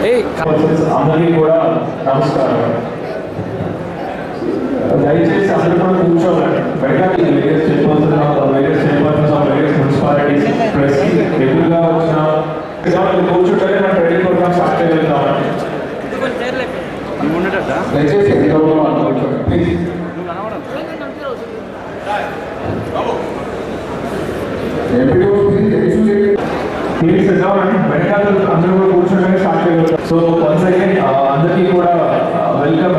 అందరికీ కూడా నమస్కారం. దయచేసి అందరూ కూడా కూర్చోవాలి. బయట various chairpersons of various municipalities press ఎదురుగా వచ్చిన కూర్చుంటే మనం ట్రైనింగ్ ప్రోగ్రామ్ స్టార్ట్ చేయగలుగుతామండి. దయచేసి అందరూ కూడా కూర్చోవడానికి స్టార్ట్ చేయగలుగుతాం. సో వన్స్ అగైన్ అందరికీ కూడా వెల్కమ్.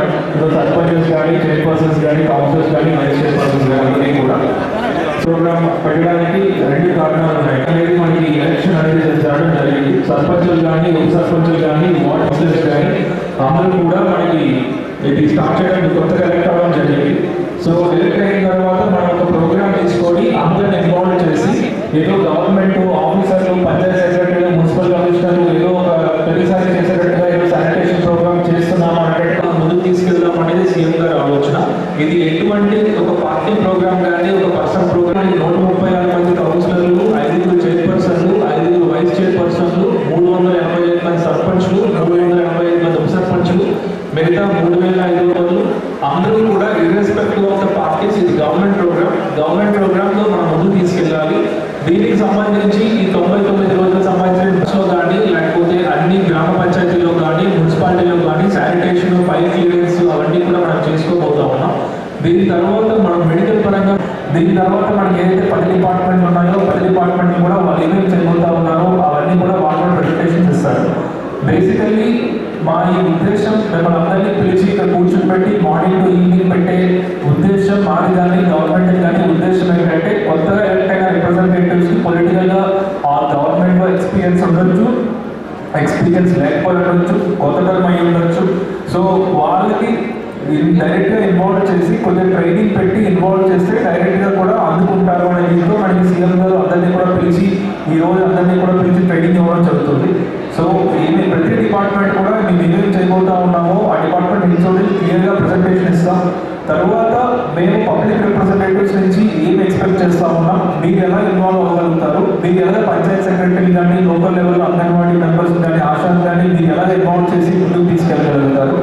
సర్పంచెస్ కానీ, చైర్పర్సన్స్ కానీ, కౌన్సిలర్స్ కానీ, వైస్ చైర్పర్సన్స్ కానీ అందరికీ కూడా ప్రోగ్రామ్ పెట్టడానికి రెండు కారణాలు ఉన్నాయి. అనేది మనకి ఎలక్షన్ అనేది జరగడం జరిగింది. సర్పంచులు కానీ, ఉప సర్పంచులు కానీ, వార్డ్ కౌన్సిలర్స్ కానీ అందరూ కూడా మనకి ఇది స్టార్ట్ చేయడానికి కొత్తగా ఎలక్ట్ అవ్వడం జరిగింది. సో ఎలక్ట్ అయిన తర్వాత మనం ఒక ప్రోగ్రామ్ తీసుకొని అందరిని ఇన్వాల్వ్ చేసి ఏదో గవర్నమెంట్ ఆఫీసర్లు, పంచాయతీ సెక్రటరీలు, మున్సిపల్ కమిషనర్లు ఏదో ఒక ప్రతిసారి చేసేటట్టుగా ఏదో శానిటేషన్ ప్రోగ్రామ్ చేస్తున్నాము అన్నట్టు ముందుకు తీసుకెళ్దాం అనేది సీఎం గారు ఆలోచన. ఇది ఎటువంటి ఒక పార్టీ ప్రోగ్రామ్ కానీ, ఒక పర్సనల్ ప్రోగ్రామ్. 136 మంది కౌన్సిలర్లు, 5 చైర్పర్సన్లు, 5 వైస్ చైర్పర్సన్లు, 385 మంది సర్పంచ్లు, 385 మంది ఉప సర్పంచ్లు, మిగతా 3500 అందరూ కూడా ఇర్రెస్పెక్టివ్ ఆఫ్ ద పార్టీస్ ఇది గవర్నమెంట్ ప్రోగ్రామ్లో మనం ముందుకు తీసుకెళ్ళాలి. దీనికి సంబంధించి ఈ 99 రోజులకు సంబంధించిన కానీ, లేకపోతే అన్ని గ్రామ పంచాయతీలో కానీ, మున్సిపాలిటీలో కానీ శానిటేషన్, ఫైర్ క్లియరెన్స్ అవన్నీ కూడా మనం చేసుకోబోతా ఉన్నాం. దీని తర్వాత మనం మెడికల్ పరంగా మనకి ఏదైతే 10 డిపార్ట్మెంట్లు ఉన్నాయో 10 డిపార్ట్మెంట్లు కూడా వాళ్ళు ఏమేమి చేయబోతా ఉన్నారో అవన్నీ కూడా వాళ్ళు ప్రెజెంటేషన్స్ ఇస్తారు. బేసికల్లీ మా ఈ ఉద్దేశం మిమ్మల్ని అందరినీ పిలిచి ఇక్కడ కూర్చోబెట్టి మార్నింగ్ టు ఈవినింగ్ పెట్టే ఉద్దేశం మాది కానీ, గవర్నమెంట్ కానీ ఉద్దేశం ఏంటంటే కొత్తగా ఎలక్ట్ అయిన రిప్రజెంటేటివ్స్కి పొలిటికల్గా ఆ గవర్నమెంట్లో ఎక్స్పీరియన్స్ ఉండొచ్చు, ఎక్స్పీరియన్స్ లేకపోయి ఉండొచ్చు, కొత్త టర్మ్ అయి ఉండొచ్చు. సో వాళ్ళకి డైరెక్ట్గా ఇన్వాల్వ్ చేసి కొంచెం ట్రైనింగ్ పెట్టి ఇన్వాల్వ్ చేస్తే డైరెక్ట్గా కూడా అందుకుంటారు అనే దీంతో మనకి సీఎం గారు అందరినీ కూడా పిలిచి ఈరోజు అందరినీ కూడా పిలిచి ట్రైనింగ్ ఇవ్వడం జరుగుతుంది. సో ఏమి ప్రతి డిపార్ట్మెంట్ కూడా మేము ఏమేమి చేయబోతా ఉన్నామో ఆ డిపార్ట్మెంట్ ఇన్సూరెన్స్ క్లియర్గా ప్రజెంటేషన్ ఇస్తాం. తర్వాత మేము పబ్లిక్ రిప్రజెంటేటివ్స్ నుంచి ఏం ఎక్స్పెక్ట్ చేస్తా ఉన్నాం, మీరు ఎలా ఇన్వాల్వ్ అవ్వగలుగుతారు, మీరు ఎలా పంచాయత్ సెక్రటరీ కానీ, లోకల్ లెవెల్లో అంగన్వాడీ మెంబర్స్ కానీ, ఆశాలు కానీ మీరు ఎలా ఇన్వాల్వ్ చేసి ముందుకు తీసుకెళ్ళగలుగుతారు,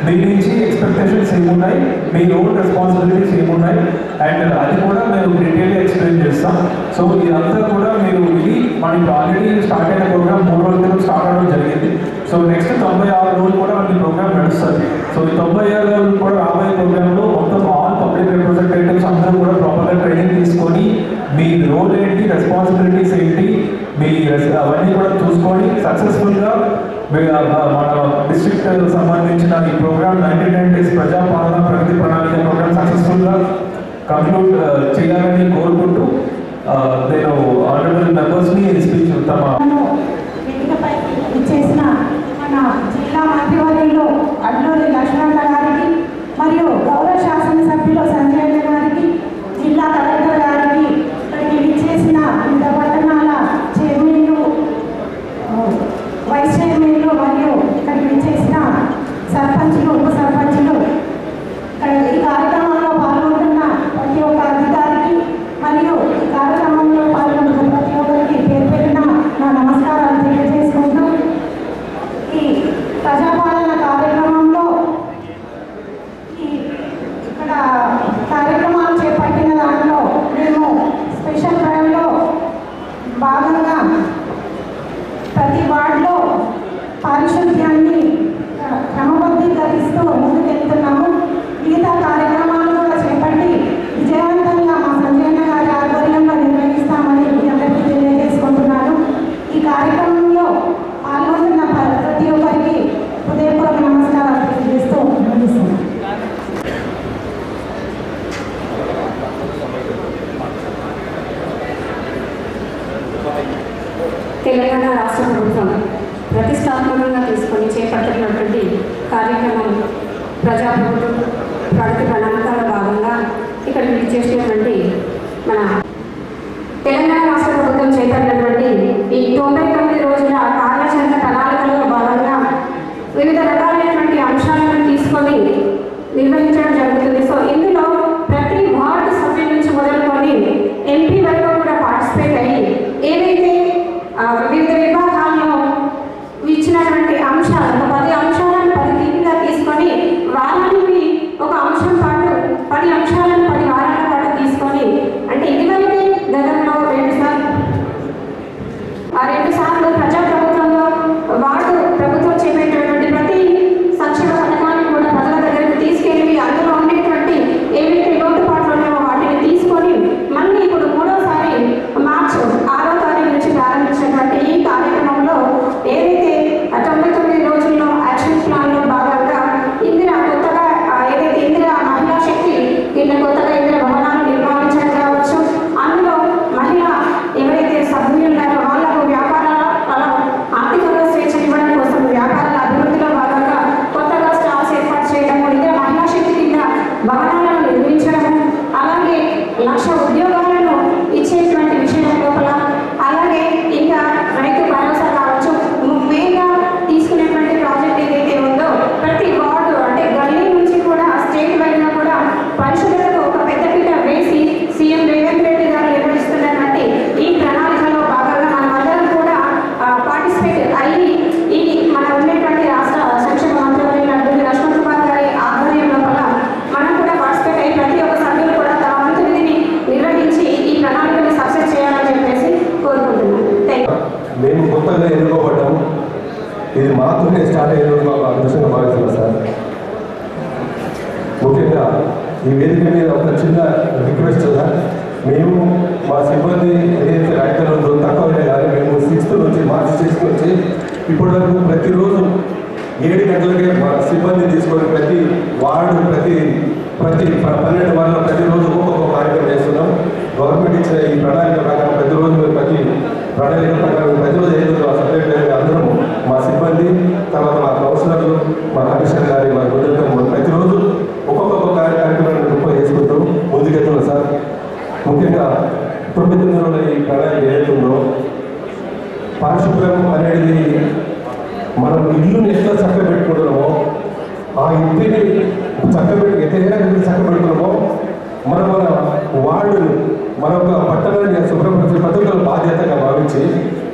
మీ నుంచి ఎక్స్పెక్టేషన్స్ ఏమున్నాయి, మీ ఓన్ రెస్పాన్సిబిలిటీస్ ఏమున్నాయి, అండ్ అది కూడా మేము డీటెయిల్గా ఎక్స్ప్లెయిన్ చేస్తాం. సో ఇదంతా కూడా మీరు ఇది మనకి ఆల్రెడీ స్టార్ట్ అయిన ప్రోగ్రామ్ 3 రోజుల క్రితం స్టార్ట్ అవ్వడం జరిగింది. సో నెక్స్ట్ 96 రోజులు కూడా మనకి ప్రోగ్రామ్ నడుస్తుంది. సో ఈ 96 రోజులు కూడా రాబోయే ప్రోగ్రాంలో మొత్తం ఆల్ పబ్లిక్ రిప్రజెంటేటివ్స్ అందరూ కూడా ప్రాపర్గా ట్రైనింగ్ తీసుకొని మీ రోల్ ఏంటి, రెస్పాన్సిబిలిటీస్ ఏంటి, మీ అవన్నీ కూడా చూసుకొని సక్సెస్ఫుల్గా మన డిస్ట్రిక్ట్ సంబంధించిన ఈ ప్రోగ్రామ్ 99 డేస్ ప్రజాపాలన ప్రగతి ప్రణాళిక ప్రోగ్రామ్ సక్సెస్ఫుల్గా కంక్లూడ్ చేయాలని కోరుకుంటూ నేను ఆనరబుల్ మెంబర్స్ని స్పీచ్ చేసిన మన జిల్లా మంత్రివర్యులు అడ్లూరి లక్ష్మణ గారికి మరియు గౌరవ శాసనసభ్యులు సంజయ్ గారికి, జిల్లా కలెక్టర్ గారికి, ఇక్కడికి విచ్చేసిన వివిధ పట్టణాల చైర్మన్లు, వైస్ చైర్మన్లు మరియు ఇక్కడికి విచ్చేసిన సర్పంచులు, ఉప సర్పంచులు, ఇక్కడ ఈ కార్యక్రమంలో పాల్గొంటున్న ప్రతి ఒక్క అధికారికి మరియు ఈ కార్యక్రమంలో పాల్గొంటున్న ప్రతి ఒక్కరికి పేరు పెట్టిన నా నమస్కారాలు తెలియజేసుకుంటూ ఈ ప్రజాపాలన కార్యక్రమంలో ఇక్కడ కార్యక్రమాలు చేపట్టిన దాంట్లో మేము స్పెషల్ డ్రైవ్లో భాగంగా ప్రతి వార్డులో పారిశుద్ధ్యాన్ని క్రమబద్ధీకరిస్తూ ముందుకెళ్తున్నాము. మిగతా కార్యక్రమాలు కూడా చేపట్టి విజయవంతంగా మా సంజయన్న గారి ఆధ్వర్యంలో నిర్వహిస్తామని మీ అందరికీ తెలియజేసుకుంటున్నాను. ఈ కార్యక్రమంలో పాల్గొంటున్న ప్రతి ఒక్కరికి హృదయపూర్వక నమస్కారాలు తెలియజేస్తూ ముగిస్తున్నాను. తెలంగాణ రాష్ట్ర ప్రభుత్వం ప్రతిష్టాత్మకంగా తీసుకొని చేపట్టినటువంటి కార్యక్రమం ప్రజాప్రభుత్వం ప్రగతి ప్రణాళికలో భాగంగా ఇక్కడికి విచ్చేసినటువంటి మన తెలంగాణ రాష్ట్ర ప్రభుత్వం చేపట్టినటువంటి ఈ 99 రోజుల కార్యాచరణ ప్రణాళికలో భాగంగా వివిధ రకాలైనటువంటి అంశాలను తీసుకొని నిర్వహించడం జరుగుతుంది. సో ఇందులో ప్రతి వార్డు సభ్యుల నుంచి మొదలుకొని ఎంపీ వరకు కూడా పార్టిసిపేట్ అయ్యి ఏవైతే వివిధ విభాగాల్లో ఇచ్చినటువంటి అంశాలు మాతోనే స్టార్ట్ అయ్యే రోజు మాకు అదృష్టంగా భావిస్తున్నాం సార్. ముఖ్యంగా ఈ వేదిక మీద ఒక చిన్న రిక్వెస్ట్ సార్, మేము మా సిబ్బంది ఏదైతే రైతులు ఉందో తక్కువనే కానీ మేము 6th నుంచి మార్చి 6th నుంచి ఇప్పటి వరకు ప్రతిరోజు 7 గంటలకే మా సిబ్బంది తీసుకొని ప్రతి వార్డు ప్రతి 12 వార్డులో ప్రతిరోజు ఒక్కొక్క కార్యక్రమం చేస్తున్నాం. గవర్నమెంట్ ఇచ్చిన ఈ ప్రణాళిక ప్రకారం ప్రతిరోజు మేము ప్రణాళిక ప్రకారం ప్రతిరోజు ఏదో సపరేట్ అందరం మా సిబ్బంది తర్వాత మా కౌన్సిలర్లు మా కమిషనర్ గారి మా గుండెలతో ప్రతిరోజు ఒక్కొక్క కార్యక్రమాన్ని గొప్ప చేసుకుంటూ ముందుకెళ్తున్నాం సార్. ముఖ్యంగా 9 ఈ ప్రణాళిక ఏదైతుందో పారిశుభ్రం అనేది మనం ఇల్లుని ఎట్లా చక్కబెట్టుకుంటున్నామో ఆ ఇంటిని చక్కబెట్టి ఎట్లయినా చక్కబెట్టుకున్నామో మన వార్డును మన ఒక పట్టణాన్ని శుభ్రపరిచే ప్రతి ఒక్కరి బాధ్యతగా భావించి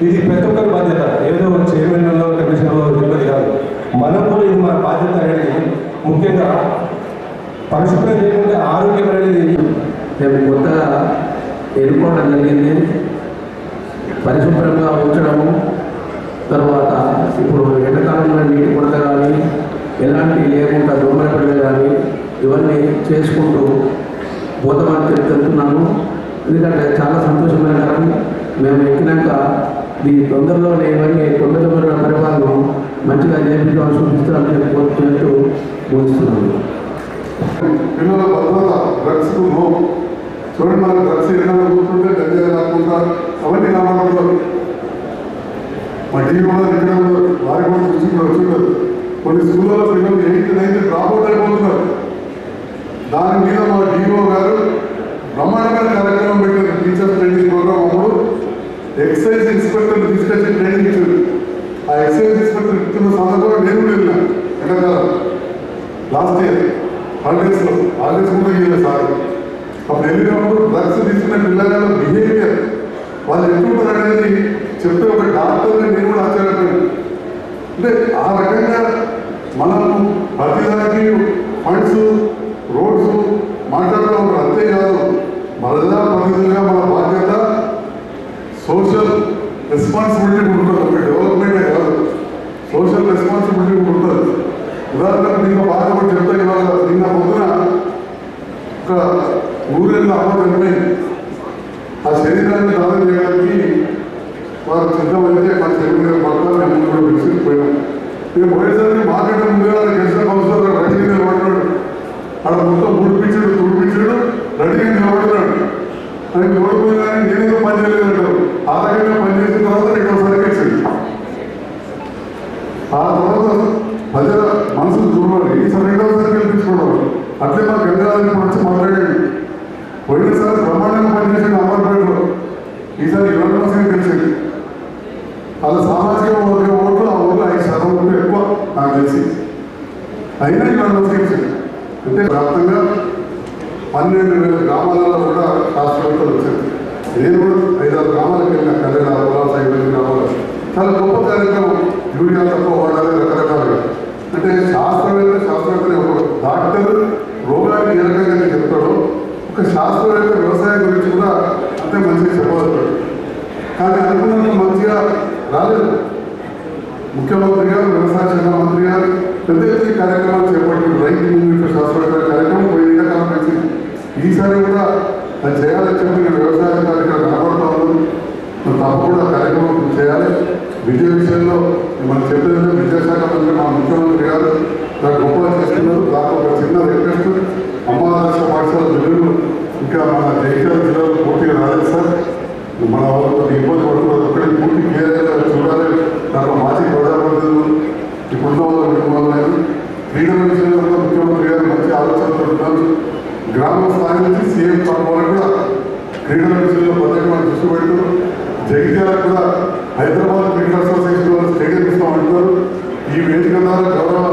ఇది ప్రతి ఒక్కరి బాధ్యత, ఏదో చైర్మన్లో కమిషన్లో ఇబ్బంది కాదు, మనం కూడా ఇది మన బాధ్యత అనేది. ముఖ్యంగా పరిశుభ్రం చేయకుండా ఆరోగ్యం అనేది మేము కొత్తగా ఎన్నుకోవడం జరిగింది. పరిశుభ్రంగా ఉంచడము, తర్వాత ఇప్పుడు ఎండాకాలంలో నీటి కొరత కానీ ఎలాంటి లేకుండా దోమలపడలు కానీ ఇవన్నీ చేసుకుంటూ పోతామని తెలుపుతున్నాను. ఎందుకంటే చాలా సంతోషమైన కారణం మేము ఎక్కినాక ఈ తొందరలోనే ఇవన్నీ 9 పరిపాలన మంచిగా చేయించాలని చూపిస్తామని కోరుకుంటూ ముగిస్తున్నాను. పిల్లల భద్రత, డ్రగ్స్ నో. చూడండి, మన డ్రగ్స్ ఏదైనా కూర్చుంటే గంజా కాకుండా అవన్నీ కావాలి. మా టీవీ కూడా ఇక్కడ వారి కూడా చూసుకుంటూ వచ్చింటారు. కొన్ని స్కూళ్ళలో పిల్లలు 8th 9th డ్రాప్అవుట్ అయిపోతున్నారు. దాని మీద మా డిఓ గారు బ్రహ్మాండమైన కార్యక్రమం పెట్టారు. టీచర్స్ ట్రైనింగ్ ప్రోగ్రామ్ అప్పుడు ఎక్సైజ్ ఇన్స్పెక్టర్ తీసుకొచ్చి ట్రైనింగ్ ఇచ్చారు. ఆ ఎక్సైజ్ ఇన్స్పెక్టర్ ఇస్తున్న సందర్భంగా నేను కూడా వెళ్ళినా ఎండాకాలం లాస్ట్ ఇయర్ హాలిడేస్ కూడా వెళ్ళాను సార్. అప్పుడు వెళ్ళినప్పుడు డ్రగ్స్ తీసుకున్న పిల్లల బిహేవియర్ వాళ్ళు ఎట్లుంటారు అనేది చెప్తే ఒక డాక్టర్ని నేను కూడా ఆశ్చర్యపోయాను. అంటే ఆ రకంగా మనం ప్రతిదానికి ఫండ్స్ రోడ్స్ మాట్లాడడం అంతేకాదు, మరలా ప్రతినిధిగా మన బాధ్యత సోషల్ రెస్పాన్సిబిలిటీ ఉంటుంది. ఒక డెవలప్మెంటే కాదు, సోషల్ రెస్పాన్సిబిలిటీ ఉంటుంది. ఉదాహరణకు నిన్న బాధపడి చెప్తే ఇవాళ నిన్న పొద్దున ఒక 100 ఏళ్ళ అమ్మ చనిపోయింది. ఆ శరీరాన్ని దానం చేయడానికి వారు సిద్ధమైతే మా చెరువు పట్ల మేము కూడా విసిరిపోయాం. మేము పోయేసరికి మార్కెట్ ముందుగా గెలిచిన కౌన్సిలర్ రెడీగా నిలబడుతున్నాడు. అక్కడ మొత్తం తుడిపించాడు రెడీగా నిలబడుతున్నాడు. ఆయన నిలబడిపోయినా నేనేదో పని చేయలేదంటారు. ఆ రకంగా పనిచేసిన తర్వాత రెండోసారి గెలిచింది. ఆ తర్వాత ప్రజల మనసులు చూడాలి, ఈసారి రెండవసారి గెలిపించుకోవడం. అట్లే మా గంగారాజు వచ్చి మాట్లాడాడు. పోయినసారి బ్రహ్మాండంగా పనిచేసిన అమర్పేటలో, ఈసారి 20% గెలిచింది. అలా సామాజిక వర్గ ఓట్లు ఆ ఊళ్ళో 5% కంటే ఎక్కువ నాకు తెలిసి. అయినా 20% గెలిచింది. అంటే వ్యాప్తంగా 12,000 గ్రామాలలో కూడా శాస్త్రవేత్తలు వచ్చారు. నేను కూడా 5-6 గ్రామాలకు వెళ్ళిన కళ్యాణ సైడ్ గ్రామాలు చాలా గొప్ప కార్యక్రమం. యూరియా తక్కువ వాడాలి రకరకాలుగా. అంటే శాస్త్రవేత్తని ఒక డాక్టర్ రోగానికి ఏ రకంగా చెప్తాడో ఒక శాస్త్రవేత్త వ్యవసాయం గురించి కూడా అంతే మంచిగా చెప్పగలుగుతాడు. కానీ అనుకున్నంత మంచిగా రాలేదు. ముఖ్యమంత్రి గారు, వ్యవసాయ శాఖ మంత్రి గారు పెద్ద ఎత్తున కార్యక్రమాలు చేపట్టిన రైతు మూమెంట్ శాస్త్రవేత్త కార్యక్రమం పోయిన కాలం వచ్చింది. ఈసారి కూడా అది చేయాలని చెప్పి నేను వ్యవసాయ కార్యక్రమం కనబడతా ఉన్నాను. తప్పకుండా కార్యక్రమం చేయాలి. విద్య విషయంలో మనం చెప్పేది విద్యాశాఖ మంత్రి మా ముఖ్యమంత్రి గారు చాలా గొప్పగా చేస్తున్నారు. దానికి ఒక చిన్న రిక్వెస్ట్, అమ్మాదర్శ పాఠశాల బిల్లులు ఇంకా మన జగిత్యాల జిల్లాలో పూర్తిగా రాలేదు సార్. మన వాళ్ళతో ఇబ్బంది పడుతున్నారు. ఒకటి పూర్తి క్లియర్ అయ్యేలా చూడాలి. దాంట్లో మాజీ ప్రజాప్రతినిధులు ఇప్పుడున్న వాళ్ళు పెట్టుకోవాలి. క్రీడల విషయంలో కూడా ముఖ్యమంత్రి గారు మంచి ఆలోచనలు ఉన్నారు. గ్రామ స్థాయి నుంచి సీఎం స్థానం వరకు కూడా క్రీడల విషయంలో ప్రత్యేకమైన దృష్టి పెడుతున్నారు. జగిత్యాలకు కూడా హైదరాబాద్ క్రికెట్ అసోసియేషన్ వాళ్ళు స్టేడియం ఇస్తామంటున్నారు. ఈ వేదిక ద్వారా గౌరవ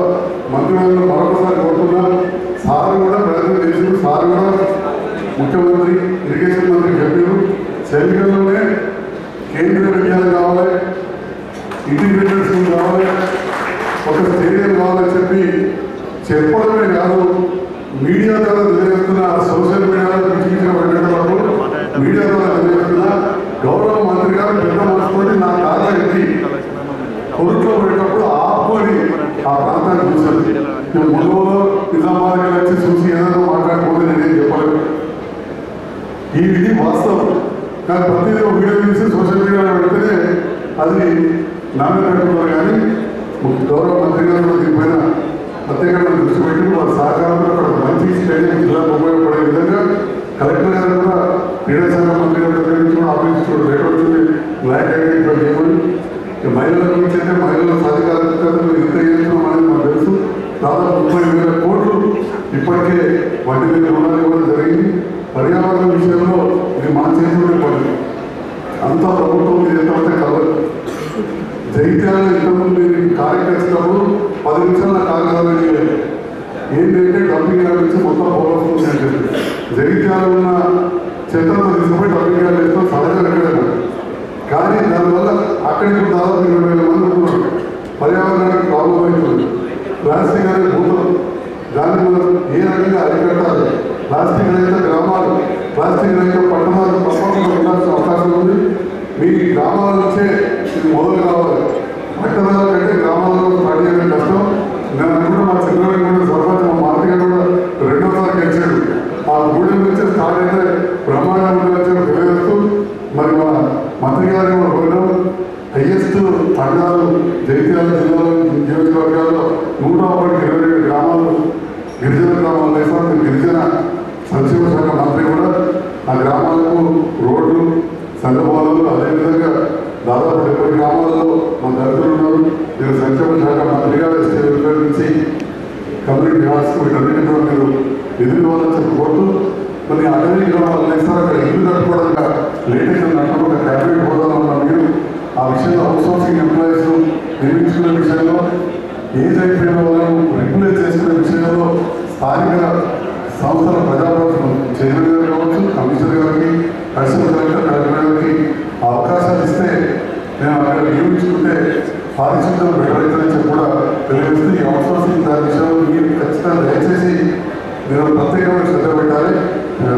మంత్రివర్గంలో మరొకసారి కోరుతున్నారు. సార్ కూడా ప్రయత్నం చేసి సార్ కూడా ముఖ్యమంత్రి ఇరిగేషన్ మంత్రి చెప్పారు. శరీరంలోనే కేంద్రీయ విద్యాలయం కావాలి, ఇంటిగ్రేటెడ్ స్కూల్ కావాలి, ఒక స్టేడియం కావాలని చెప్పి చెప్పడమే కాదు, మీడియా ద్వారా తెలియజేస్తున్న సోషల్ మీడియాలో పిలిచిన వెళ్ళేటప్పుడు మీడియా ద్వారా తెలియజేస్తున్న గౌరవ మంత్రి గారు పెద్ద మనసుతోటి నా కాళ్ళ ఎత్తి కొడుకులో పెట్టినప్పుడు ఆపు ములుగులో నిజామాబాద్కి వచ్చి చూసి ఏదైనా మాట్లాడుకుంటే నేనేం చెప్పలేదు. ఇది వాస్తవం. కానీ ప్రతిదీ ఒక వీడియో తీసి సోషల్ మీడియాలో పెడితేనే అది నామే పెట్టుకున్నారు. కానీ గౌరవ మంత్రి గారు కూడా దీనిపైన ప్రత్యేకంగా దృష్టి పెట్టి వారి సహకారంలో అక్కడ మంచి స్టేడియం జిల్లాకు ఉపయోగపడే విధంగా కలెక్టర్ గారు కూడా క్రీడా శాఖ మంత్రి గారి దగ్గర నుంచి కూడా ఆఫీస్ రేట్ వచ్చింది ల్యాండ్ ఐడెంటిఫై చేయమని. మహిళల గురించి అయితే మహిళల సాధికారికతను ఎంత చేస్తున్నాం అనేది మనకు తెలుసు. దాదాపు 30,000 కోట్లు ఇప్పటికే వాటి మీద రుణాలు ఇవ్వడం జరిగింది. పర్యావరణ విషయంలో ఇది మన చేతుల్లో పడింది. అంతా ప్రభుత్వం మీద ఎంతమంది కలదు. జైత్యాలను ఇంతకుముందు కార్యక్రమించినప్పుడు 10 నిమిషాల కార్యక్రమం ఏంటంటే డంపింగ్ యార్డ్ నుంచి మొత్తం పోవస్తుంది అని చెప్పి జగిత్యాల ఉన్న చెత్తతో తీసుకుపోయి డంపింగ్ యార్డ్ వేస్తాం సహజంగా ఎక్కడైనా. కానీ దానివల్ల అక్కడికి దాదాపు 20,000 మంది ఉంటున్నారు. పర్యావరణానికి ప్రాబ్లం అవుతుంది. ప్లాస్టిక్ అనేది భూతం, దాన్ని మనం ఏ రకంగా అరికట్టాలి. ప్లాస్టిక్ రహిత గ్రామాలు, ప్లాస్టిక్ రహిత పట్టణాలు తప్పకుండా ఉండాల్సిన అవకాశం ఉంది. మీ గ్రామాల నుంచే ఇది మొదలు కావాలి. పట్టణాల కంటే గ్రామాలలో స్టార్ట్ చేయడం కష్టం. నేను కూడా మా చిన్నవాడికి కూడా సర్పంచ్ మా మార్కెట్ కూడా 2వ సారి గెలిచాడు. ఆ గూడెం నుంచే స్టార్ట్ అయితే బ్రహ్మాండంగా తెలియజేస్తూ మరి మా మంత్రి గారు కూడా పోయినాం. హైయెస్ట్ తండాలు జగిత్యాల జిల్లాలో నియోజకవర్గాల్లో 127 గ్రామాలు గిరిజన గ్రామాలు వేసాం. గిరిజన సంక్షేమ శాఖ మంత్రి కూడా ఆ గ్రామాలకు రోడ్లు సంఘభవనాలు అదేవిధంగా దాదాపు 70 గ్రామాలలో మన దళితులు ఉన్నారు. మీరు సంక్షేమ శాఖ మంత్రిగా ఎస్టీ వెల్ఫేర్ నుంచి కమ్యూనిటీ హాల్స్ వీటన్నిటి కూడా మీరు నిధులు ఇవ్వాలని చెప్పుకోవద్దు. కొన్ని అటవీ గ్రామాలు వేస్తారు. అక్కడ ఇల్లు కట్టుకోవడానికి లేటెస్ట్ నష్టం ఒక క్యాబినెట్ హోదాలో ఉన్న మీరు ఆ విషయంలో అవుట్సోర్సింగ్ ఎంప్లాయీస్ నియమించుకునే విషయంలో ఏజ్ అయిపోయిన వాళ్ళను రెగ్యులేట్ చేసుకునే విషయంలో స్థానిక సంస్థల ప్రజాప్రతినిధులు చైర్మన్ గారు కావచ్చు, కమిషనర్ గారికి, అడిషనల్ కలెక్టర్, కలెక్టర్ గారికి అవకాశాలు ఇస్తే నేను అక్కడ నియమించుకుంటే పారిశుద్ధ్యం బెటర్ అవుతుందని చెప్పి కూడా తెలియజేస్తూ ఈ అవుట్సోర్సింగ్ దాని విషయంలో మీరు ఖచ్చితంగా దయచేసి మీరు ప్రత్యేకంగా శ్రద్ధ పెట్టాలి.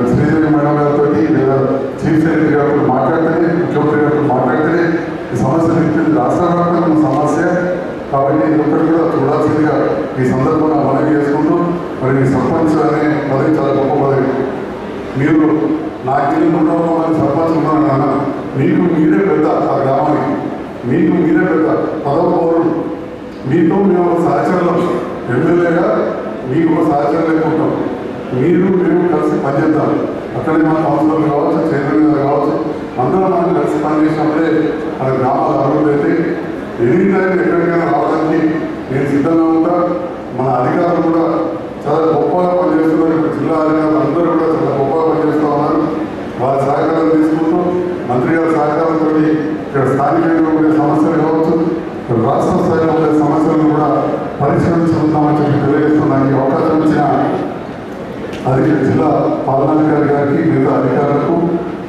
శ్రీదేవి మేడం గారితో లేదా చీఫ్ సెక్రటరీ గారితో మాట్లాడితేనే, ముఖ్యమంత్రి గారితో మాట్లాడితేనే ఈ సమస్య నిలిపింది. రాష్ట్ర వ్యాప్తంగా ఉన్న సమస్య కాబట్టి ఇది ఒక్కటి కూడా చూడాల్సిందిగా ఈ సందర్భంగా మనవి చేసుకుంటూ మరి మీ సర్పంచ్ అనే పదవి చాలా గొప్ప పదవి. మీరు నాకు 100 మంది సర్పంచ్ ఉన్నాను నాన్న, మీకు మీరే పెద్ద ఆ గ్రామానికి, మీకు మీరే పెద్ద పదవ పౌరులు. మీతో మేము ఒక సహచరులం. ఎమ్మెల్యేగా మీకు ఒక సహచరం లేకుంటాం. మీరు మేము కలిసి పనిచేద్దాం. అక్కడే మన కౌన్సిలర్ కావచ్చు, చైర్మన్ గారు కావచ్చు, అందరం మనం కలిసి పనిచేసినప్పుడే మన గ్రామాలు అభివృద్ధి అయితే ఎనీ టైం ఎక్కడికైనా రావడానికి నేను సిద్ధంగా ఉంటా. మన అధికారులు కూడా చాలా గొప్పగా పనిచేస్తున్నారు. ఇప్పుడు జిల్లా అధికారులు అందరూ కూడా చాలా గొప్పగా పనిచేస్తూ ఉన్నారు. వారి సహకారం తీసుకుంటూ మంత్రి గారి సహకారంతో ఇక్కడ స్థానికంగా ఉండే సమస్యలు కావచ్చు, రాష్ట్ర స్థాయిలో ఉండే సమస్యలను కూడా పరిష్కరించుకుంటామని చెప్పి తెలియజేస్తున్నానికి అవకాశం ఇచ్చిన అది జిల్లా పాలనాధికారి గారికి, మిగతా అధికారులకు,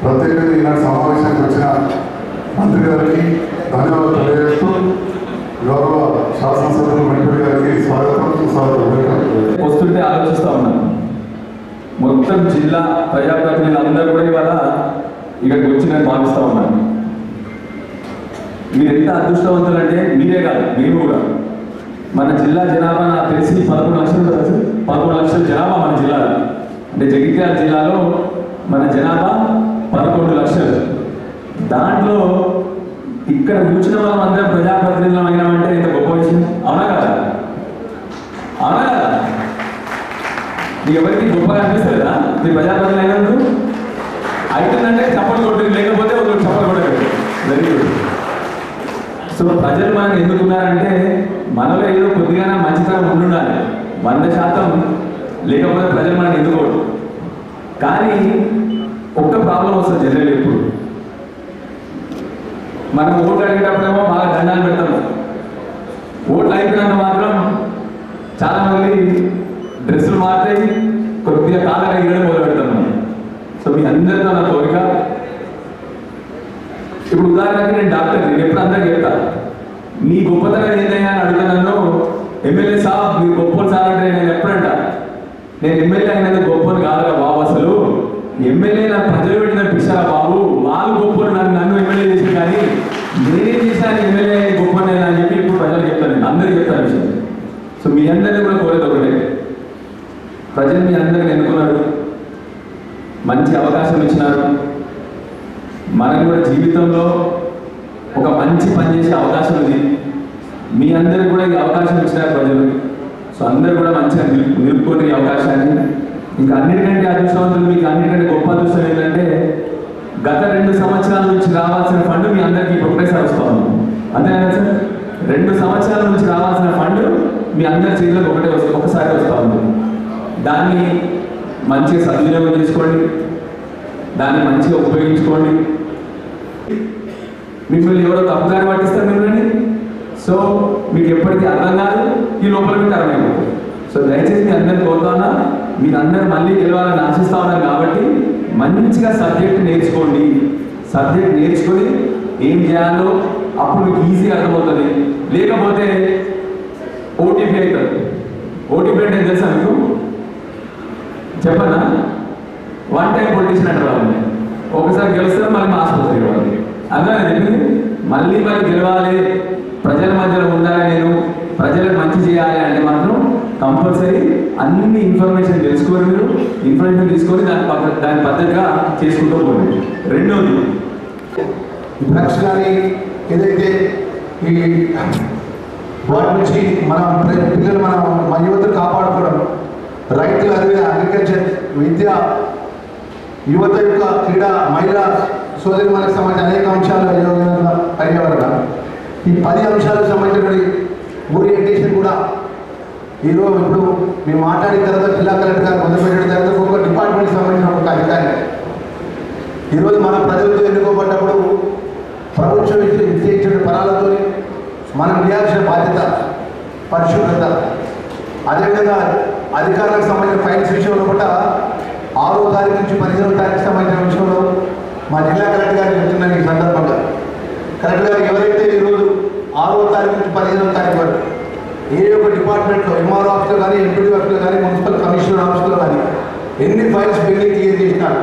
ప్రత్యేకంగా ఈనాటి సమావేశానికి వచ్చిన మంత్రి గారికి ధన్యవాదాలు తెలియజేస్తూ గౌరవ శాసనసభ్యులు వెంకట గారికి స్వాగతం, సుస్వాగతం. వస్తుంటే ఆలోచిస్తూ ఉన్నాను. మొత్తం జిల్లా ప్రజాప్రతినిధులు అందరూ కూడా ఇవాళ ఇక్కడికి వచ్చి నేను భావిస్తూ ఉన్నాను. మీరు ఎంత అదృష్టవంతులు అంటే మీరే కాదు, మేము కూడా. మన జిల్లా జనాభా నాకు తెలిసి 11 లక్షలు, 11 లక్షల జనాభా మన జిల్లాలో. అంటే జగిత్యాల జిల్లాలో మన జనాభా 11 లక్షలు. దాంట్లో ఇక్కడ కూర్చున్న మనం అందరం ప్రజాప్రతినిధులం అయినామంటే ఇంత గొప్ప విషయం. అవునా కదా? అవునా కదా? మీకు ఎవరికి గొప్పగా అనిపిస్తుందా మీరు ప్రజాప్రతినిధులు అయినందుకు? అవుతుందంటే చప్పలు కొట్టు, లేకపోతే ఒక చప్పలు కొట్టలేదు. Very good. సో ప్రజలు మనం ఎందుకున్నారంటే మనలో ఏదో కొద్దిగా మంచితనం ఉండాలి. 100% లేకపోతే ప్రజలు మనం ఎందుకోరు. కానీ ఒక్క ప్రాబ్లం వస్తుంది జనరల్. ఎప్పుడు మనం ఓట్లు అడిగేటప్పుడేమో బాగా దండాలు పెడతాము. ఓట్లు అయిపోయినాక మాత్రం చాలామంది డ్రెస్సులు మారుతాయి, కొద్దిగా కాలంగా ఇవ్వడం మొదలు పెడతాం మనం. సో మీ అందరితో నా కోరిక, ఇప్పుడు ఉదాహరణకి నేను డాక్టర్, నేను ఎప్పుడు అందరికీ చెప్తాను నీ గొప్పతనం ఏంటయ్యా అని అడుగుతున్నాను. ఎమ్మెల్యే సాబ్ మీరు గొప్పలు సార్ అంటే నేను ఎప్పుడంట నేను ఎమ్మెల్యే అయినందుకు గొప్పలు కాదురా బాబు, అసలు ఎమ్మెల్యే నాకు ప్రజలు పెట్టిన పిచ్చారా బాబు, వాళ్ళు గొప్పలు నన్ను ఎమ్మెల్యే చేసి, కానీ నేనేం చేశాను ఎమ్మెల్యే గొప్పనైనా అని చెప్పి ఇప్పుడు ప్రజలు చెప్తాను, నేను అందరికీ చెప్తాను విషయం. సో మీ అందరినీ కూడా కోరేది ఒకటే, ప్రజలు మీ అందరిని ఎన్నుకున్నారు, మంచి అవకాశం ఇచ్చినారు. మనకు కూడా జీవితంలో ఒక మంచి పని చేసే అవకాశం ఉంది. మీ అందరికి కూడా ఈ అవకాశం ఇచ్చినారు ప్రజలు. సో అందరూ కూడా మంచిగా నిలుపుకునే ఈ అవకాశాన్ని. ఇంకా అన్నిటికంటే అదృష్టవంతులు, మీకు అన్నిటికంటే గొప్ప అదృష్టం ఏంటంటే గత 2 సంవత్సరాల నుంచి రావాల్సిన ఫండ్ మీ అందరికీ ఒకేసారి వస్తూ ఉంది. అంతేనా సార్? 2 సంవత్సరాల నుంచి రావాల్సిన ఫండ్ మీ అందరి చేతిలోకి ఒకసారి వస్తూ ఉంది. దాన్ని మంచిగా సద్వినియోగం చేసుకోండి, దాన్ని మంచిగా ఉపయోగించుకోండి. మిమ్మల్ని ఎవరో తప్పుదారి పట్టిస్తారు మిమ్మల్ని. సో మీకు ఎప్పటికీ అర్థం కాదు, ఈ లోపల మీకు అర్థమైపోతుంది. సో దయచేసి మీ అందరిని కోరుతున్నా, మీరు అందరూ మళ్ళీ గెలవాలని ఆశిస్తూ ఉన్నారు కాబట్టి మంచిగా సబ్జెక్ట్ నేర్చుకోండి. సబ్జెక్ట్ నేర్చుకొని ఏం చేయాలో అప్పుడు మీకు ఈజీగా అర్థమవుతుంది. లేకపోతే ఓటీపీ అవుతుంది. ఓటీపీ అంటే తెలుసా మీకు? చెప్పనా? 1 టైం పొలిటీషియన్ అంటారు వాళ్ళని. ఒకసారి గెలుస్తారు, మళ్ళీ మా ఆసుపత్రి గెలవాలి. అదే చెప్పింది. మళ్ళీ గెలవాలి, ప్రజల మధ్యలో ఉండాలి, నేను ప్రజలకు మంచి చేయాలి అంటే మాత్రం కంపల్సరీ అన్ని ఇన్ఫర్మేషన్ తెలుసుకోవాలి. మీరు ఇన్ఫర్మేషన్ తీసుకొని దాని పద్ధతిగా చేసుకుంటూ పోండి. రెండోది, డ్రగ్స్ కానీ ఏదైతే ఈ వాటి నుంచి మన పిల్లలు మన యువతను కాపాడుకోవడం, రైతులు, అదే అగ్రికల్చర్, విద్య, యువత యొక్క క్రీడా, మహిళా సోదరి మనకు సంబంధించిన అనేక అంశాలు, పర్యావరణ, ఈ 10 అంశాలకు సంబంధించిన ఓరియంటేషన్ కూడా ఈరోజు ఇప్పుడు మేము మాట్లాడిన తర్వాత జిల్లా కలెక్టర్ గారు మొదలుపెట్టిన తర్వాత ఒక్కొక్క డిపార్ట్మెంట్కి సంబంధించిన ఒక అధికారి ఈరోజు మన ప్రజలతో ఎన్నుకోబడ్డప్పుడు ప్రభుత్వం నిశ్చయించిన పరాలతో మనం చేయాల్సిన బాధ్యత పరిశుభ్రత. అదేవిధంగా అధికారులకు సంబంధించిన ఫైల్స్ విషయంలో కూడా 6వ తారీఖు నుంచి 15వ తారీఖు సంబంధించిన విషయంలో మా జిల్లా కలెక్టర్ గారికి చెప్తున్నాను. ఈ సందర్భంగా కలెక్టర్ గారు ఎవరైతే ఈరోజు 6వ తారీఖు నుంచి 15వ తారీఖు వరకు ఏ ఒక్క డిపార్ట్మెంట్లో ఎంఆర్ఓ ఆఫీస్లో కానీ, ఎంపీడీ ఆఫీస్లో కానీ, మున్సిపల్ కమిషనర్ ఆఫీస్లో కానీ ఎన్ని ఫైల్స్ పెండింగ్ క్లియర్ చేసినారు,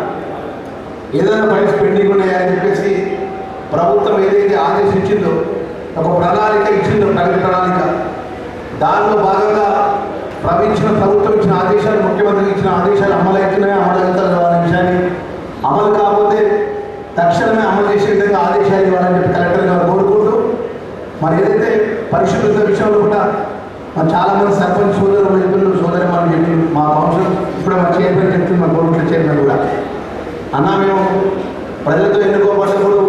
ఏదైనా ఫైల్స్ పెండింగ్ ఉన్నాయని చెప్పేసి ప్రభుత్వం ఏదైతే ఆదేశించిందో, ఒక ప్రణాళిక ఇచ్చిందో, ప్రగతి ప్రణాళిక, దానిలో భాగంగా ప్రభుత్వం ఇచ్చిన ఆదేశాలు, ముఖ్యమంత్రి ఇచ్చిన ఆదేశాలు అమలు అవుతున్నాయో అమలు అవుతారో అనే విషయాన్ని, అమలు కాకపోతే తక్షణమే అమలు చేసే విధంగా ఆదేశాలు ఇవ్వాలని చెప్పి కలెక్టర్ గారు కోరుకుంటూ, మరి ఏదైతే పరిశుభ్రత విషయంలో కూడా చాలామంది సర్పంచ్ సోదరులు చెప్తున్నారు, సోదరి మనం చెప్పి మా కౌన్సిల్ ఇప్పుడు మా చైర్మన్ చెప్తుంది, మా గవర్నమెంట్ చైర్మన్ కూడా అన్నా, మేము ప్రజలతో ఎన్నుకోబడ్డప్పుడు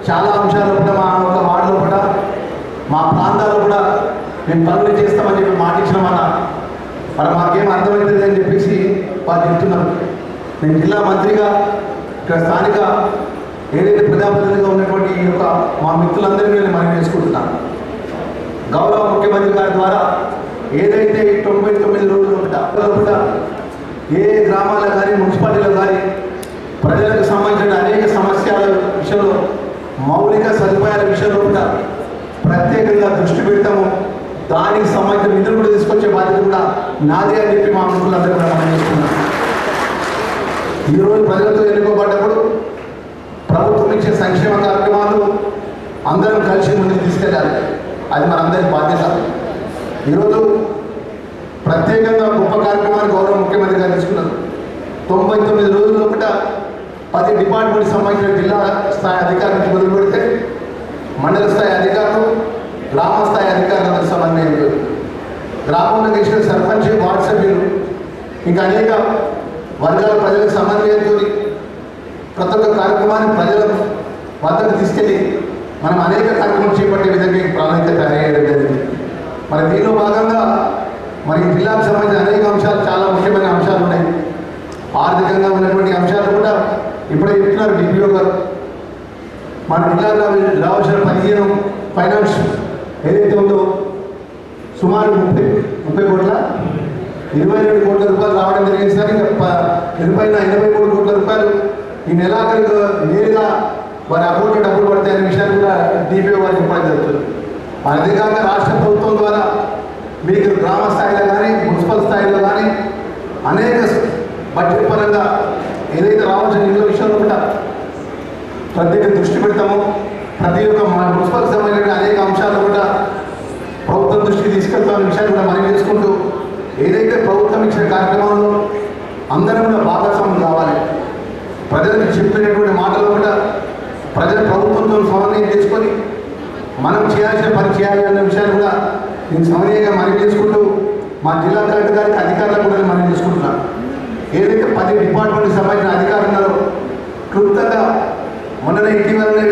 చాలా అంశాలు కూడా మా ఒక వార్డులో కూడా మా ప్రాంతాల్లో కూడా మేము పనులు చేస్తామని చెప్పి మాట ఇచ్చినామన్నా, మరి మాకేం అర్థమవుతుంది అని చెప్పేసి వారు చెప్తున్నారు. నేను జిల్లా మంత్రిగా ఇక్కడ స్థానిక ఏదైతే ప్రజాప్రతినిధిగా ఉన్నటువంటి ఈ యొక్క మా మిత్రులందరినీ నేను మనం చేసుకుంటున్నాను. గౌరవ ముఖ్యమంత్రి గారి ద్వారా ఏదైతే 99 రోజులు ఏ గ్రామాల్లో కానీ, మున్సిపాలిటీలో కానీ ప్రజలకు సంబంధించిన అనేక సమస్యల విషయంలో, మౌలిక సదుపాయాల విషయంలో కూడా ప్రత్యేకంగా దృష్టి పెడతాము. దానికి సంబంధించిన నిధులు కూడా తీసుకొచ్చే బాధ్యత కూడా నాదే అని చెప్పి మా మిత్రులందరూ కూడా మనం చేస్తున్నాం. ఈరోజు ప్రజలతో ఎన్నుకోబడ్డప్పుడు ప్రభుత్వం ఇచ్చే సంక్షేమ కార్యక్రమాలు అందరం కలిసి ముందుకు తీసుకెళ్ళాలి. అది మనందరి బాధ్యత. ఈరోజు ప్రత్యేకంగా గొప్ప కార్యక్రమాన్ని గౌరవ ముఖ్యమంత్రి గారు తీసుకున్నారు. 99 రోజుల్లో కూడా 10 డిపార్ట్మెంట్కి సంబంధించిన జిల్లా స్థాయి అధికారుల నుంచి మొదలు పెడితే మండల స్థాయి అధికారులు, గ్రామ స్థాయి అధికారులకు సమన్వయం, గ్రామంలో గెలిచిన సర్పంచ్, వార్డు సభ్యులు, ఇంకా అనేక వర్గాల ప్రజలకు సమన్వయంతో ప్రతి ఒక్క కార్యక్రమాన్ని ప్రజల వద్దకు తీసుకెళ్ళి మనం అనేక కార్యక్రమాలు చేపట్టే విధంగా ఈ ప్రణాళిక తయారయ్యడం జరిగింది. మరి దీనిలో భాగంగా మరి జిల్లాకు సంబంధించిన అనేక అంశాలు, చాలా ముఖ్యమైన అంశాలు ఉన్నాయి. ఆర్థికంగా ఉన్నటువంటి అంశాలు కూడా ఇప్పుడే చెప్తున్నారు డిపిఓ గారు. మన జిల్లాలో రావాల్సిన 15 ఫైనాన్స్ ఏదైతే ఉందో సుమారు 30 కోట్ల 22 కోట్ల రూపాయలు రావడం జరిగింది సార్. ఇంకా 83 కోట్ల రూపాయలు ఈ నెలాఖరు నేరుగా వారి అకౌంట్లో డబ్బులు పడతాయనే విషయాన్ని కూడా డిపిఓ గారు చెప్పడం జరుగుతుంది. అదేకాక రాష్ట్ర ప్రభుత్వం ద్వారా మీకు గ్రామ స్థాయిలో కానీ, మున్సిపల్ స్థాయిలో కానీ అనేక బడ్జెట్ పరంగా ఏదైతే రావాల్సిన నిధుల విషయంలో కూడా ప్రత్యేక దృష్టి పెడతామో, ప్రతి ఒక్క మున్సిపల్ సంబంధించిన అనేక అంశాలు కూడా ప్రభుత్వం దృష్టికి తీసుకెళ్తామనే విషయాన్ని కూడా మనం ఏదైతే ప్రభుత్వం ఇచ్చిన కార్యక్రమంలో అందరం కూడా భాగస్వామ్యం కావాలి. ప్రజలకు చెప్పినటువంటి మాటలు కూడా ప్రజల ప్రభుత్వంతో సమన్వయం చేసుకొని మనం చేయాల్సిన పని చేయాలి అన్న విషయాన్ని కూడా నేను సమన్వయంగా మనం చేసుకుంటూ మా జిల్లా కలెక్టర్ గారికి అధికారులకు కూడా మనం చేసుకుంటున్నాం. ఏదైతే 10 డిపార్ట్మెంట్కి సంబంధించిన అధికారులు ఉన్నారో క్లుప్తంగా మొన్ననే ఇటీవలనే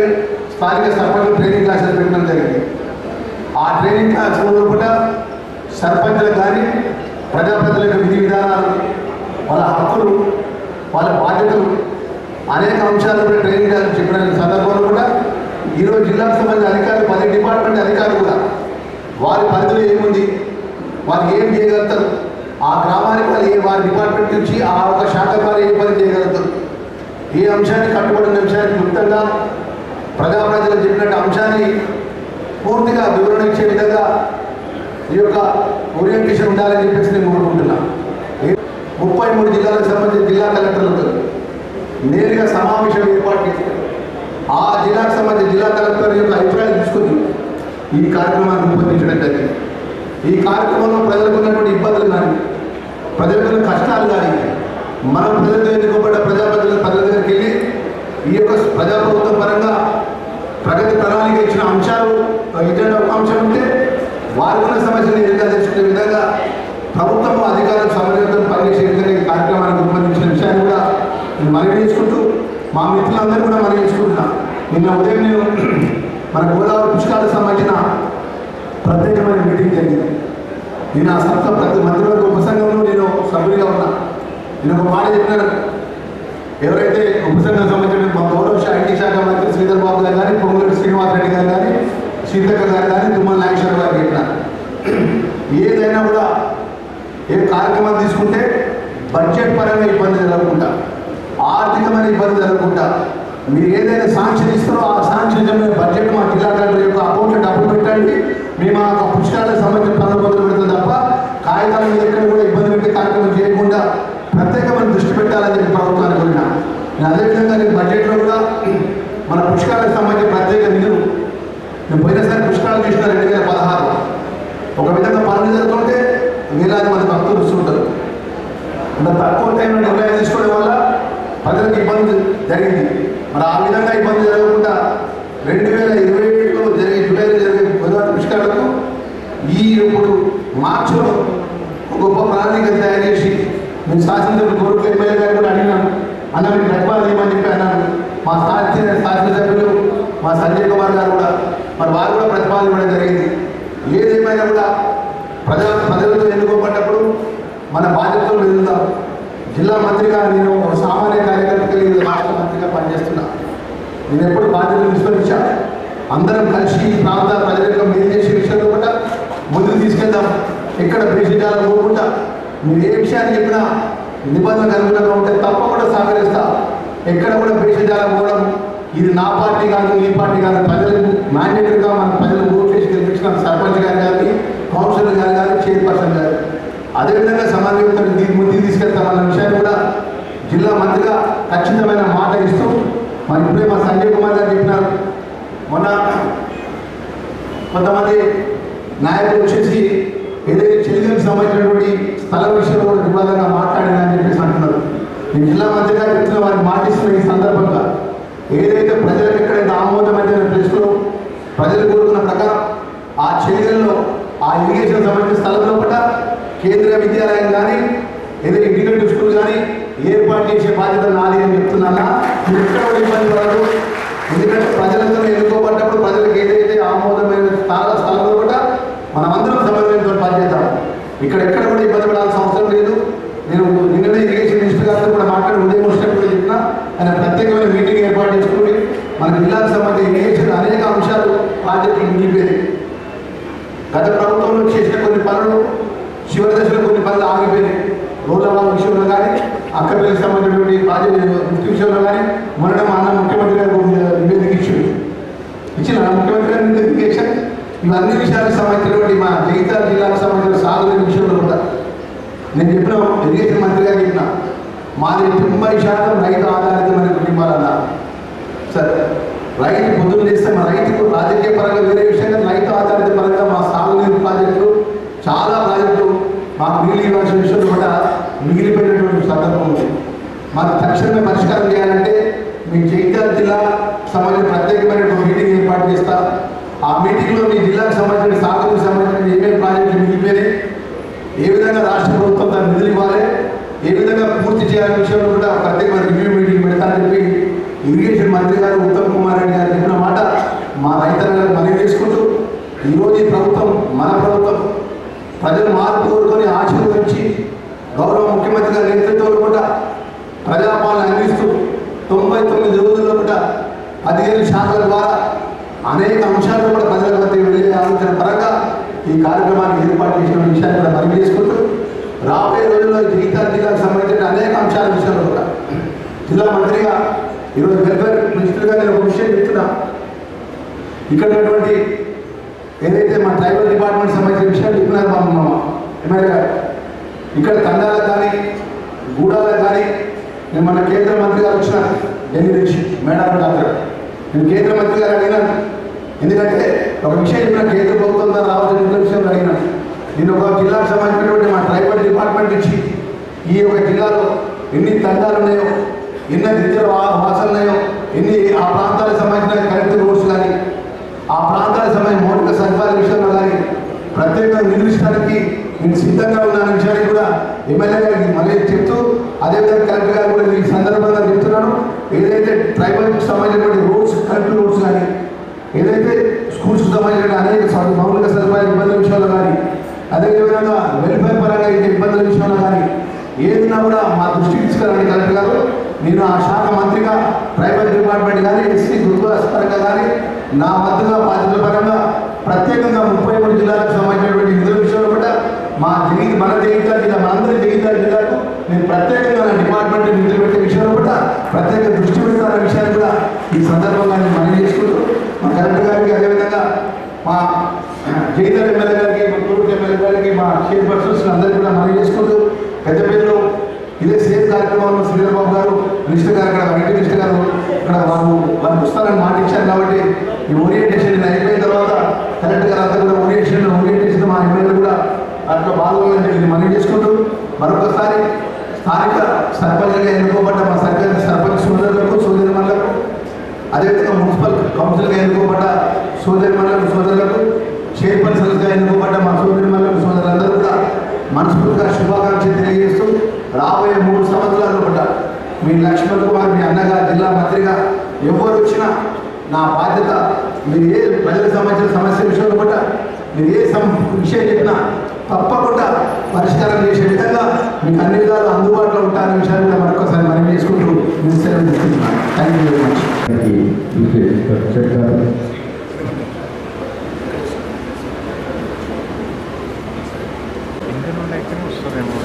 స్థానిక సర్పంచ్ ట్రైనింగ్ క్లాసెస్ పెట్టడం జరిగింది. ఆ ట్రైనింగ్ క్లాసులో కూడా సర్పంచ్లకు కానీ ప్రజాప్రతినిధుల యొక్క విధి విధానాలు, వాళ్ళ హక్కులు, వాళ్ళ బాధ్యతలు అనేక అంశాలు కూడా ట్రైనింగ్ క్లాసులు చెప్పిన సందర్భంలో కూడా ఈరోజు జిల్లాకు సంబంధించిన అధికారులు 10 డిపార్ట్మెంట్ అధికారులు కూడా వారి పరిధిలో ఏముంది, వారు ఏం చేయగలుగుతారు, ఆ గ్రామానికి వాళ్ళు వారి డిపార్ట్మెంట్ నుంచి ఆ ఒక శాఖ వారు ఏ పని చేయగలుగుతారు, ఏ అంశాన్ని కట్టుబడిన అంశాన్ని క్లుప్తంగా ప్రజాప్రతినిధులు చెప్పినట్టు అంశాన్ని పూర్తిగా వివరణ ఇచ్చే విధంగా ఈ యొక్క ఓరియంటేషన్ ఉండాలని చెప్పేసి నేను కోరుకుంటున్నాను. 33 జిల్లాలకు సంబంధించిన జిల్లా కలెక్టర్లతో నేరుగా సమావేశం ఏర్పాటు చేసుకుని ఆ జిల్లాకు సంబంధించిన జిల్లా కలెక్టర్ యొక్క అభిప్రాయాలు తీసుకుని ఈ కార్యక్రమాన్ని రూపొందించడం జరిగింది. ఈ కార్యక్రమంలో ప్రజలకు ఉన్నటువంటి ఇబ్బందులు కానీ, ప్రజలకు ఉన్న కష్టాలు కానీ, మనం ప్రజలతో ఎన్నుకోబడ్డ ప్రజాప్రతినిధుల ప్రజల దగ్గరికి వెళ్ళి ఈ యొక్క ప్రజాప్రభుత్వం పరంగా ప్రగతి ప్రణాళిక ఇచ్చిన అంశాలు ఎజెండా ఒక అంశం ఉంటే వారికి ఉన్న సమస్యలు ఎదురుగా తెచ్చుకునే విధంగా ప్రభుత్వం అధికారులు సమన్వయంతో పనిచేసే విధంగా ఈ కార్యక్రమాన్ని రూపొందించిన విషయాన్ని కూడా నేను మనవి చేసుకుంటూ మా మిత్రులందరూ కూడా మనవి చేసుకుంటున్నాం. నిన్న ఉదయం నేను మన గోదావరి పుష్కరాలకు సంబంధించిన ప్రత్యేకమైన మీటింగ్ జరిగింది. నేను ఆ సంస్థ ప్రతి మంత్రివర్గ ఉపసంఘంలో నేను సభ్యుడిగా ఉన్నా. నేను ఒక మాట చెప్పినాను, ఎవరైతే ఉపసంఘం సంబంధించిన మా గౌరవ ఐటీ శాఖ మంత్రి శ్రీధర్ బాబు గారు కానీ, పొంగులేటి శ్రీనివాసరెడ్డి గారు కానీ, సీతక్క గారు కానీ, తుమ్మల నాగేశ్వర గారు చెప్పినారు, ఏదైనా కూడా ఏ కార్యక్రమం తీసుకుంటే బడ్జెట్ పరంగా ఇబ్బంది జరగకుండా, ఆర్థికమైన ఇబ్బంది జరగకుండా మీరు ఏదైనా శాంక్షన్ ఇస్తారో ఆ శాంక్షన్ బడ్జెట్ మా జిల్లా కలెక్టర్ యొక్క అకౌంట్లో డబ్బులు పెట్టండి, మేము ఆ పుష్కరాలకు సంబంధించిన పనులు మొదలు పెడతాం తప్ప కాగితాల మీద ఎక్కడ కూడా ఇబ్బంది పెట్టే కార్యక్రమం చేయకుండా ప్రత్యేకమైన దృష్టి పెట్టాలని చెప్పి ప్రభుత్వాన్ని కోరినా. నేను అదేవిధంగా నేను బడ్జెట్లో కూడా మన పుష్కరాలకు సంబంధించిన ప్రత్యేక నిధులు నేను పోయినసారి పుష్కరాలు చేసిన 2016 ఒక విధంగా పనులు జరుగుతుంటే వేలాది మంది భక్తులు వస్తుంటారు. అంత తక్కువ టైంలో నిర్ణయం తీసుకోవడం వల్ల ప్రజలకు ఇబ్బంది జరిగింది. మరి ఆ విధంగా ఇబ్బంది జరగకుండా 2021లో జరిగే జూలైలో జరిగే గోదావరి పుష్కరాలకు ఇప్పుడు మార్చిలో ఒక గొప్ప ప్రణాళిక తయారు చేసి నేను శాసనసభ్యులు కోరుకు ఎమ్మెల్యే గారు కూడా అడిగినాను, అన్న మీకు ప్రతిపాదన ఏమని చెప్పి అన్నాను. మా శాసనసభ్యులు మా సంజయ్ కుమార్ గారు కూడా మరి వారు కూడా ప్రతిపాదన ఇవ్వడం జరిగింది. ఏదేమైనా కూడా ప్రజలతో ఎన్నుకోబడ్డప్పుడు మన బాధ్యతలు వెళ్తాం. జిల్లా మంత్రిగా నేను ఒక సామాన్య కార్యకర్తగా రాష్ట్ర మంత్రిగా పనిచేస్తున్నా. నేను ఎప్పుడు బాధ్యతలు విస్మరించాను. అందరం కలిసి ఈ ప్రాంత ప్రజలకు మేలు చేసే విషయంలో కూడా ముందుకు తీసుకెళ్దాం. ఎక్కడ బేసిజాలు పోకుండా మీరు ఏ విషయాన్ని చెప్పినా నిబంధనకు అనుగుణంగా ఉంటే తప్పకుండా సహకరిస్తా. ఎక్కడ కూడా బేసిజాలు పోవడం ఇది నా పార్టీ కాదు, ఈ పార్టీ కాదు, ప్రజలకు మ్యాండేటరీగా మన ప్రజలు ఓటు చేసి గెలిపించిన సర్పంచ్ గారు కానీ, కౌన్సిలర్ గారు కానీ, చైర్పర్సన్ గారు అదేవిధంగా సమన్వయంతో ముందుకు తీసుకెళ్తామన్న విషయాన్ని కూడా జిల్లా మంత్రిగా ఖచ్చితమైన మాట ఇస్తూ మరి ఇప్పుడే మా సంజయ్ కుమార్ గారు చెప్పినారు, మొన్న కొంతమంది నాయకులు వచ్చేసి ఏదైతే చెల్లికి సంబంధించినటువంటి స్థలం విషయంలో కూడా వివాదంగా మాట్లాడిందని చెప్పేసి అంటున్నారు. నేను జిల్లా మంత్రిగా చెప్తున్న వారిని మాటిస్తున్న ఈ సందర్భంగా ఏదైతే ప్రజలకు ఎక్కడైతే ఆమోదమైన ప్లేస్లో ప్రజలు కోరుకున్న ప్రకారం ఆ చెల్లిలో ఆ ఇరిగేషన్ సంబంధించిన స్థలంలో కూడా కేంద్రీయ విద్యాలయం కానీ ఏదైతే ఇంటిగ్రేటెడ్ స్కూల్ కానీ ఏర్పాటు చేసే బాధ్యత నాది అని చెప్తున్నా. మీరు ఎక్కడ కూడా ఇబ్బంది పడదు. ఎందుకంటే ప్రజలతో ఎన్నుకోబడ్డప్పుడు ప్రజలకు ఏదైతే ఆమోదమైన స్థలంలో కూడా మనమందరం సమన్వయంతో పనిచేద్దాం. ఎక్కడ కూడా ఇబ్బంది పడాల్సిన అవసరం లేదు. నేను నిన్ననే ఇరిగేషన్ మినిస్టర్ గారితో కూడా మాట్లాడి ఉదయం వచ్చినప్పుడు కూడా చెప్పినా ఆయన ప్రత్యేకమైన మీటింగ్ ఏర్పాటు చేసుకుని మన జిల్లాకు సంబంధించి ఇరిగేషన్ అనేక అంశాలు ప్రాజెక్టులు మిగిలిపోయాయి. గత ప్రభుత్వంలో చేసిన కొన్ని పనులు చివరి దశలో కొన్ని పనులు ఆగిపోయినాయి. రోడ్ల వాళ్ళ విషయంలో కానీ, అక్కడికి సంబంధించినటువంటి ప్రాజెక్టు విషయంలో కానీ మొన్న మా అన్న ముఖ్యమంత్రి గారు నివేదిక ఇచ్చిన ముఖ్యమంత్రి గారి నివేదిక ఇవన్నీ విషయాలకు సంబంధించినటువంటి మా జగిత్యాల జిల్లాకు సంబంధించిన సాగుల విషయంలో కూడా నేను చెప్పిన ఇరిగేషన్ మంత్రి గారు చెప్పిన మాది 90% రైతు ఆధారితమైన కుటుంబాలన్నా. సరే, రైతు పొద్దున్న చేస్తే మా రైతుకు రాజకీయ పరంగా వేరే విషయంగా రైతు ఆధారిత పరంగా మా సాగునీరు ప్రాజెక్టులు చాలా ప్రాజెక్టులు మాకు నీళ్ళు ఇవ్వాల్సిన విషయంలో కూడా మిగిలిపోయినటువంటి సందర్భం ఉంది. మాకు తక్షణమే పరిష్కారం చేయాలంటే మీ జగిత్యాల జిల్లా సంబంధించిన ప్రత్యేకమైనటువంటి మీటింగ్ ఏర్పాటు చేస్తా. ఆ మీటింగ్లో మీ జిల్లాకు సంబంధించిన సాగుకు సంబంధించిన ఏమేమి ప్రాజెక్టులు మిగిలిపోయినాయి, ఏ విధంగా రాష్ట్ర ప్రభుత్వం దాన్ని నిధులు ఇవ్వాలి, ఏ విధంగా పూర్తి చేయాలనే విషయంలో కూడా ప్రత్యేకమైన రివ్యూ మీటింగ్ పెడతానని చెప్పి ఇరిగేషన్ మంత్రి గారు ఉత్తమ్ కుమార్ రెడ్డి గారు చెప్పిన మాట మా రైతులకు మనవి చేసుకుంటూ, ఈరోజు ఈ ప్రభుత్వం మన ప్రభుత్వం ప్రజలు మార్పు కోరుకొని ఆశీర్వదించి గౌరవ ముఖ్యమంత్రి గారి నేతృత్వంలో కూడా ప్రజాపాలన అందిస్తూ 99 రోజుల్లో కూడా 15 శాఖల ద్వారా అనేక అంశాలను కూడా ప్రజల మధ్య వెళ్ళే ఆలోచన పరంగా ఈ కార్యక్రమాన్ని ఏర్పాటు చేసిన విషయాన్ని కూడా మనవి చేసుకుంటూ, రాబోయే రోజుల్లో జగిత్యాల జిల్లాకు సంబంధించిన అనేక అంశాల విషయంలో కూడా జిల్లా మంత్రిగా ఈరోజు వెల్ఫేర్ మినిస్టర్గా నేను ఒక విషయం చెప్తున్నా. ఇక్కడ ఉన్నటువంటి ఏదైతే మా ట్రైబల్ డిపార్ట్మెంట్ సంబంధించిన విషయాలు చెప్పినారు మా ఎమ్మెల్యే గారు, ఇక్కడ తండాలకు కానీ గూడాలకు కానీ నేను మన కేంద్ర మంత్రి గారు వచ్చినాను ఢిల్లీ నుంచి మేడారం జాతర. నేను కేంద్ర మంత్రి గారు అడిగినాను, ఎందుకంటే ఒక విషయం చెప్పిన కేంద్ర ప్రభుత్వం ద్వారా రావాల్సిన విషయంలో అడిగినాను. నేను ఒక జిల్లాకు సంబంధించినటువంటి మా ట్రైబల్ డిపార్ట్మెంట్ నుంచి ఈ ఒక జిల్లాలో ఎన్ని తండాలు ఉన్నాయో, ఎన్ని గిరిజన వాసాలు ఉన్నాయో, ఎన్ని ఆ ప్రాంతాలకు సంబంధించిన కరెక్ట్ రోడ్స్ కానీ, ఆ ప్రాంతాలకు సంబంధించిన మౌలిక సదుపాయాల విషయంలో కానీ ప్రత్యేకంగా నిర్దిష్టానికి నేను సిద్ధంగా ఉన్న విషయాన్ని కూడా ఎమ్మెల్యే గారికి మళ్ళీ చెప్తూ, అదేవిధంగా కలెక్టర్ గారు కూడా ఈ సందర్భంగా చెప్తున్నాను. ఏదైతే ట్రైబల్కి సంబంధించినటువంటి రోడ్స్, కరెక్ట్ రోడ్స్ కానీ, ఏదైతే స్కూల్స్కి సంబంధించిన అనేక మౌలిక సదుపాయాల ఇబ్బందుల విషయంలో కానీ, అదేవిధంగా వెల్ఫేర్ పరంగా ఇంటి ఇబ్బందుల విషయంలో కానీ ఏదైనా కూడా మా దృష్టికి తీసుకురండి కలెక్టర్ గారు. నేను ఆ శాఖ మంత్రిగా ట్రైబల్ డిపార్ట్మెంట్ కానీ, ఎస్సీ గురుకులాస్ పరంగా కానీ నా మద్దతుగా బాధ్యతల పరంగా ప్రత్యేకంగా 33 జిల్లాలకు సంబంధించినటువంటి నిధుల విషయంలో కూడా మన జగిత్యాల జిల్లా, మనందరి జగిత్యాల జిల్లాకు నేను ప్రత్యేకంగా నా డిపార్ట్మెంట్ నిధులు పెట్టే విషయంలో కూడా ప్రత్యేక దృష్టి పెడతారనే విషయాన్ని కూడా ఈ సందర్భంగా నేను మనవి చేసుకుంటూ, మా కలెక్టర్ గారికి, అదేవిధంగా మా జగిత్యాల ఎమ్మెల్యే గారికి, మా తూర్పు ఎమ్మెల్యే గారికి, మా చైర్పర్సన్స్ అందరికీ కూడా మనవి చేసుకుంటూ, పెద్దపల్లిలో ఇదే సేఫ్ కార్యక్రమంలో శ్రీధర్ బాబు గారు మినిస్టర్ గారు, ఇక్కడ ఐటీ మినిస్టర్ గారు ఇక్కడ వారు వస్తారని మాట ఇచ్చారు. కాబట్టి ఈ ఓరియంటేషన్ అయిపోయిన తర్వాత కలెక్టర్ గారు అంతా కూడా ఓరియంటేషన్ మా ఎమ్మెల్యే కూడా అట్లా పాల్గొనాలని చెప్పి మనవి చేసుకుంటూ, మరొకసారి స్థానిక సర్పంచ్గా ఎన్నుకోబడ్డ మా సర్పంచ్ సోదరులకు, సోదరిమణులకు, అదేవిధంగా మున్సిపల్ కౌన్సిల్గా ఎన్నుకోబడ్డ సోదరులకు, చైర్పర్సన్స్గా ఎన్నుకోబడ్డ మా సోదరిమణులకు, సోదరులందరూ కూడా మనస్ఫూర్తిగా శుభాకాంక్షలు తెలియజేస్తూ, రాబోయే 3 సంవత్సరాలు కూడా మీ లక్ష్మణ్ కుమార్, మీ అన్నగా, జిల్లా మంత్రిగా ఎవరు వచ్చినా నా బాధ్యత, మీరు ఏ ప్రజలకు సంబంధించిన సమస్య విషయంలో కూడా మీరు ఏ విషయం చెప్పినా తప్పకుండా పరిష్కారం చేసే విధంగా మీకు అన్ని విధాలు అందుబాటులో ఉంటారనే విషయాన్ని కూడా మరొకసారి మనం చేసుకుంటూ నిశ్చయం తీసుకుంటున్నాను. Thank you very much. వస్తుందేమో